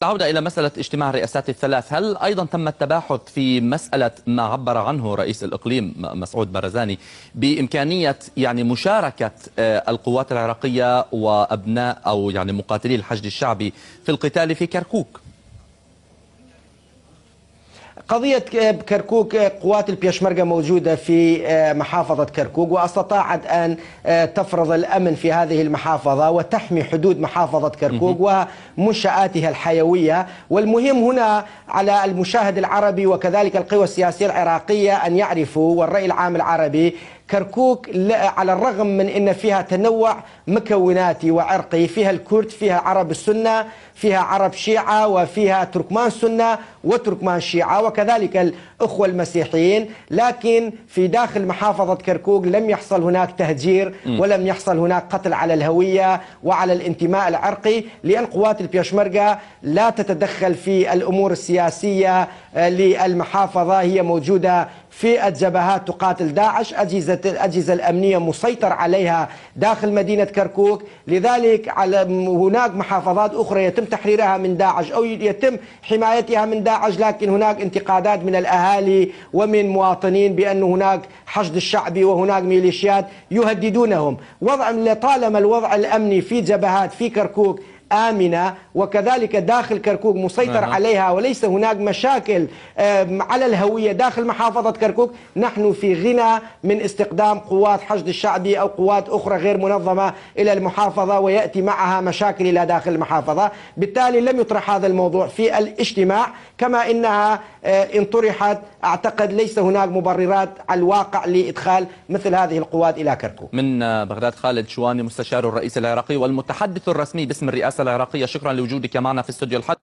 العودة إلى مسألة اجتماع الرئاسات الثلاث، هل أيضا تم التباحث في مسألة ما عبر عنه رئيس الإقليم مسعود برزاني بإمكانية مشاركة القوات العراقية وأبناء أو مقاتلي الحشد الشعبي في القتال في كركوك؟ قضية كركوك، قوات البيشمركة موجودة في محافظة كركوك، واستطاعت أن تفرض الأمن في هذه المحافظة وتحمي حدود محافظة كركوك ومنشآتها الحيوية. والمهم هنا على المشاهد العربي وكذلك القوى السياسية العراقية أن يعرفوا، والرأي العام العربي، كركوك على الرغم من أن فيها تنوع مكوناتي وعرقي، فيها الكرد، فيها عرب السنة، فيها عرب شيعة، وفيها تركمان سنة وتركمان شيعة، وكذلك الأخوة المسيحيين. لكن في داخل محافظة كركوك لم يحصل هناك تهجير ولم يحصل هناك قتل على الهوية وعلى الانتماء العرقي، لأن قوات البيشمركة لا تتدخل في الأمور السياسية للمحافظة. هي موجودة في الجبهات تقاتل داعش، الأجهزة الأمنية مسيطر عليها داخل مدينة كركوك. لذلك هناك محافظات أخرى يتم تحريرها من داعش أو يتم حمايتها من داعش، لكن هناك انتقادات من الأهالي ومن مواطنين بأن هناك حشد الشعبي وهناك ميليشيات يهددونهم. طالما الوضع الأمني في جبهات في كركوك آمنة وكذلك داخل كركوك مسيطر عليها وليس هناك مشاكل على الهوية داخل محافظة كركوك، نحن في غنى من استخدام قوات حشد الشعبي أو قوات أخرى غير منظمة إلى المحافظة ويأتي معها مشاكل إلى داخل المحافظة. بالتالي لم يطرح هذا الموضوع في الاجتماع، كما إنها إن طرحت أعتقد ليس هناك مبررات على الواقع لإدخال مثل هذه القوات إلى كركوك. من بغداد خالد شواني، مستشار الرئيس العراقي والمتحدث الرسمي باسم الرئاسة العراقية، شكرا لوجودك معنا في استوديو الحدث.